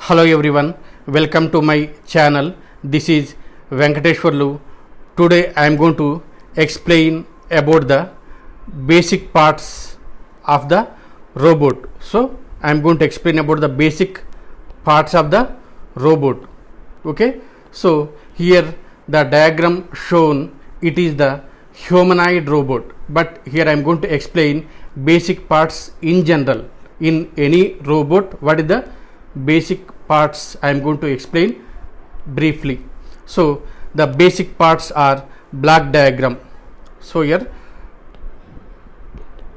Hello everyone, welcome to my channel. This is Venkateshwarlu. Today I am going to explain about the basic parts of the robot. So I am going to explain about the basic parts of the robot. Okay, so here the diagram shown, it is the humanoid robot, but here I am going to explain basic parts in general. In any robot, what is the basic parts I am going to explain briefly. So the basic parts are block diagram. So here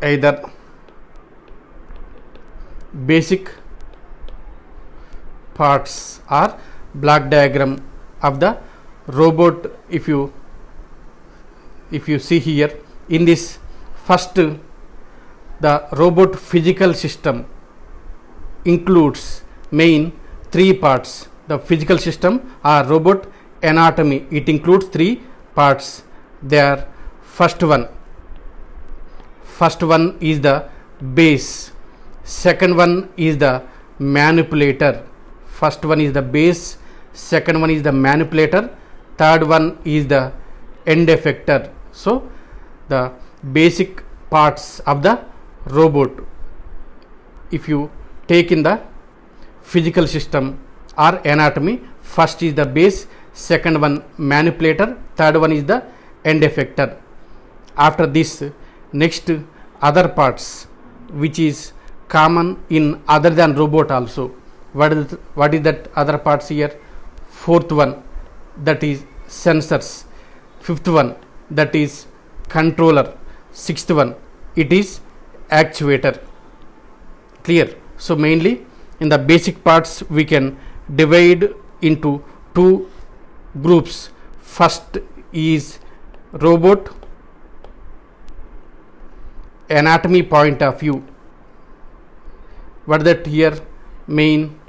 either basic parts are block diagram of the robot. If you see here in this first, the robot physical system includes main three parts. The physical system or robot anatomy, it includes three parts. They are first one is the base, second one is the manipulator. First one is the base, second one is the manipulator, third one is the end effector. So the basic parts of the robot, if you take in the physical system or anatomy, first is the base, second one manipulator, third one is the end effector. After this, next other parts which is common in other than robot also. What is that other parts here? Fourth one, that is sensors. Fifth one, that is controller. Sixth one, it is actuator. Clear? So mainly in the basic parts we can divide into two groups. First is robot anatomy point of view. What that here main?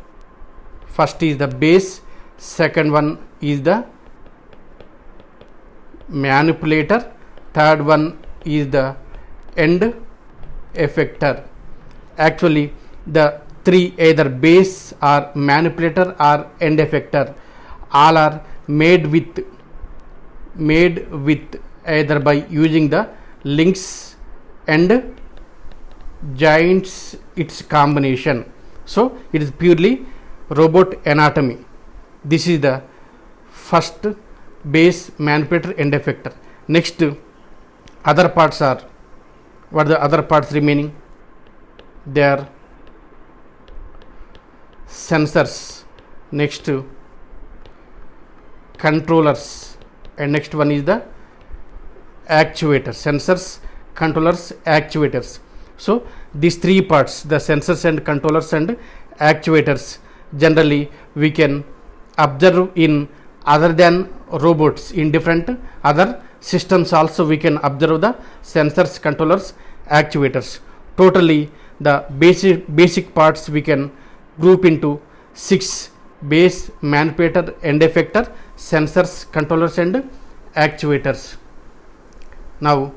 First is the base, second one is the manipulator, third one is the end effector. Actually the three, either base or manipulator or end effector, all are made with either by using the links and joints, its combination. So it is purely robot anatomy. This is the first, base, manipulator, end effector. Next other parts are, what are the other parts remaining? They are sensors, next controllers, and next one is the actuators. Sensors, controllers, actuators. So these three parts, the sensors and controllers and actuators, generally we can observe in other than robots. In different other systems also we can observe the sensors, controllers, actuators. Totally the basic parts we can group into 6: base, manipulator, end effector, sensors, controllers and actuators. Now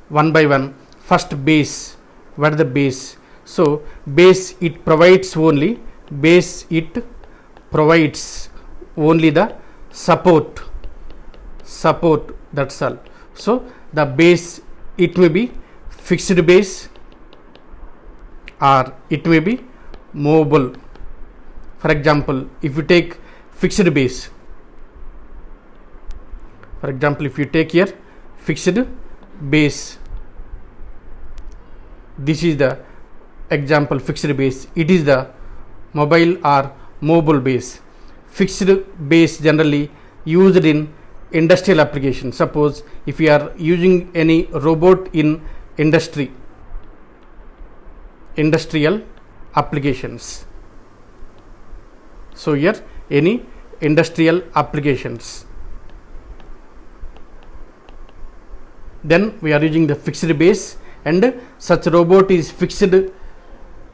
one by one. First, base. What is the base? So base, it provides only the support, that's all. So the base, it may be fixed base or it may be movable. For example, if you take fixed base, for example, if you take here fixed base, this is the example fixed base. It is the mobile or mobile base. Fixed base generally used in industrial application. Suppose if you are using any robot in industrial applications. So here any industrial applications, then we are using the fixed base, and such robot is fixed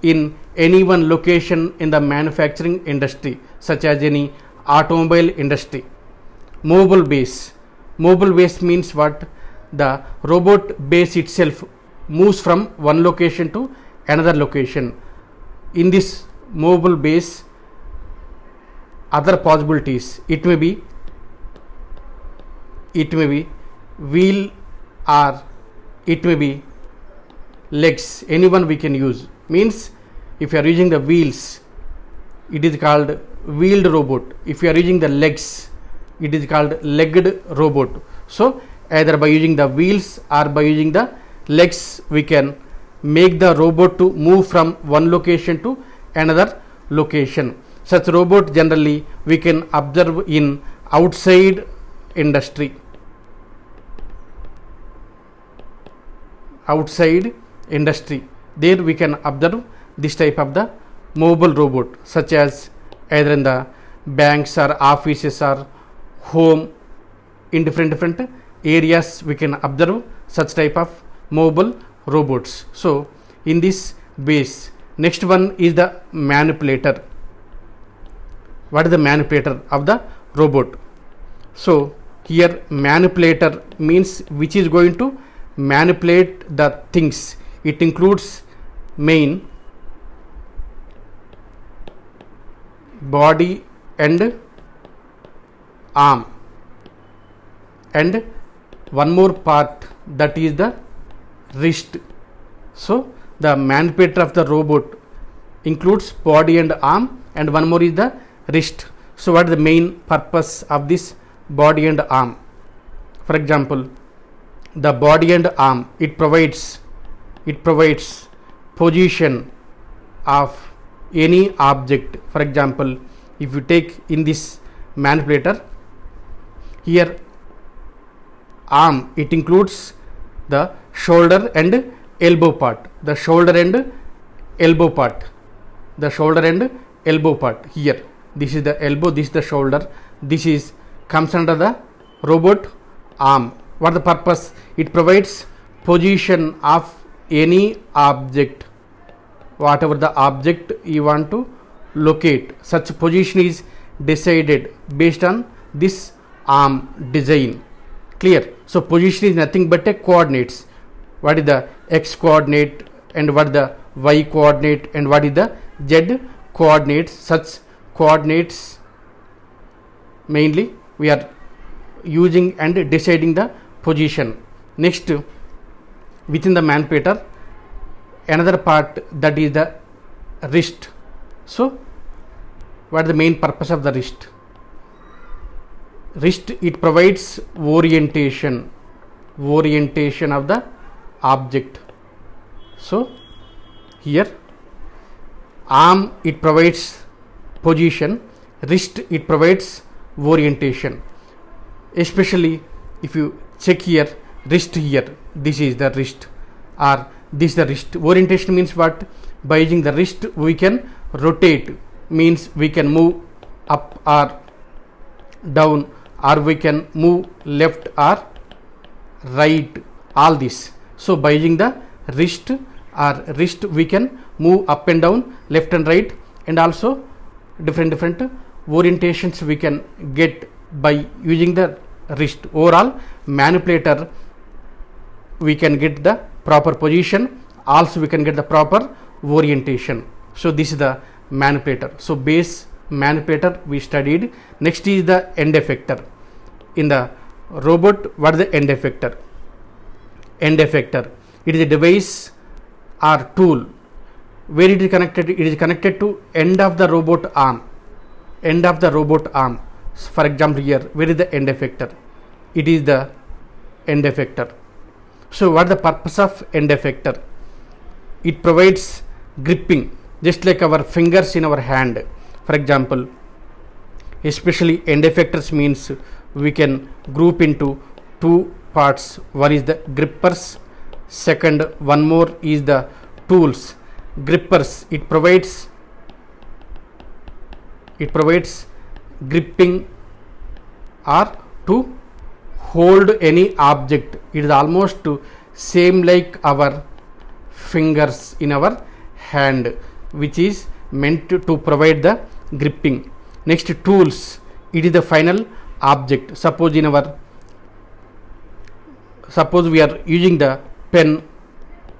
in any one location in the manufacturing industry, such as any automobile industry. Mobile base means what? The robot base itself moves from one location to another location. In this mobile base, other possibilities. It may be wheel, or it may be legs. Anyone we can use. Means if you are using the wheels, it is called wheeled robot. If you are using the legs, it is called legged robot. So either by using the wheels or by using the legs, we can make the robot to move from one location to another location. Such robot generally we can observe in outside industry. There we can observe this type of the mobile robot, such as either in the banks or offices or home. In different areas we can observe such type of mobile robots. So in this base, next one is the manipulator. What is the manipulator of the robot? So here manipulator means which is going to manipulate the things. It includes main, body and arm, and one more part, that is the wrist. So the manipulator of the robot includes body and arm, and one more is the wrist. So what is the main purpose of this body and arm? For example, the body and arm, it provides position of any object. For example, if you take in this manipulator, here arm, it includes the shoulder and elbow part. The shoulder and elbow part here, this is the elbow, this is the shoulder, this is comes under the robot arm. What the purpose? It provides position of any object, whatever the object you want to locate. Such position is decided based on this arm design. Clear? So position is nothing but a coordinates. What is the x coordinate, and what is the y coordinate, and what is the z coordinates? Such coordinates mainly we are using and deciding the position. Next, within the manipulator, another part, that is the wrist. So what is the main purpose of the wrist? Wrist, it provides orientation of the object. So here arm, it provides position, wrist, it provides orientation. Especially if you check here, wrist here, this is the wrist, or this is the wrist. Orientation means what? By using the wrist we can rotate, means we can move up or down, or we can move left or right, all this. So by using the wrist we can move up and down, left and right, and also different orientations we can get by using the wrist. Overall, manipulator, we can get the proper position, also we can get the proper orientation. So this is the manipulator. So base, manipulator we studied. Next is the end effector. In the robot, what is the end effector? End effector, it is a device or tool. Where it is connected? It is connected to end of the robot arm. For example, here, where is the end effector? It is the end effector. So what is the purpose of end effector? It provides gripping, just like our fingers in our hand. For example, especially end effectors means we can group into two parts. One is the grippers, second one more is the tools. Grippers, it provides gripping or to hold any object. It is almost same like our fingers in our hand, which is meant to provide the gripping. Next, tools, it is the final object. Suppose we are using the pen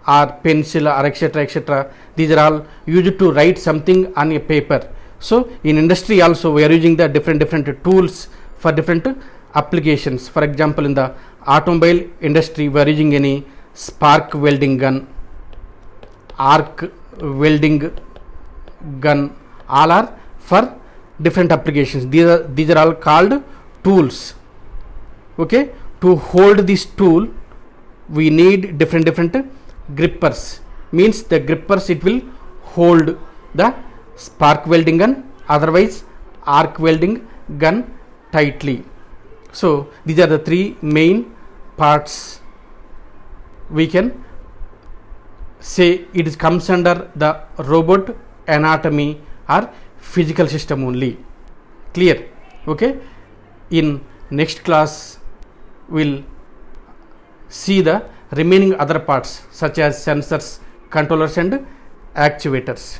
or pencil or etc. These are all used to write something on a paper. So in industry also we are using the different tools for different applications. For example, in the automobile industry we are using any spark welding gun, arc welding gun, all are for different applications. These are all called tools. Okay, to hold this tool we need different grippers, means the grippers it will hold the spark welding gun, otherwise arc welding gun tightly. So these are the three main parts we can say it is comes under the robot anatomy or physical system only. Clear? Okay, in next class we'll see the remaining other parts such as sensors, controllers and actuators.